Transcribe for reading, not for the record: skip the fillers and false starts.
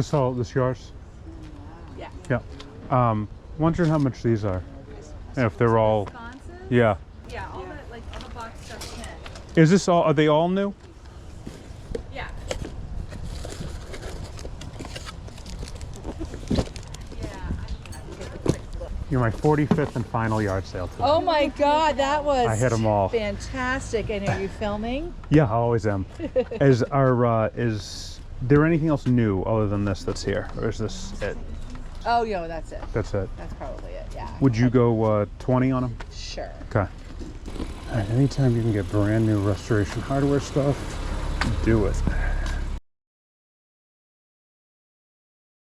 This yours? Yeah. Yeah. Wondering how much these are. And if they're all. Sconces? Yeah. Yeah, all the box stuff's 10. Is this all? Are they all new? Yeah. You're my 45th and final yard sale today. Oh my God, that was I hit 'em all. fantastic. And are you filming? Yeah, I always am. Is there anything else new other than this that's here, or is this it? Oh, yo, that's it. That's it. That's probably it. Yeah. Would you go 20 on them? Sure. Okay. All right, anytime you can get brand new restoration hardware stuff, do it.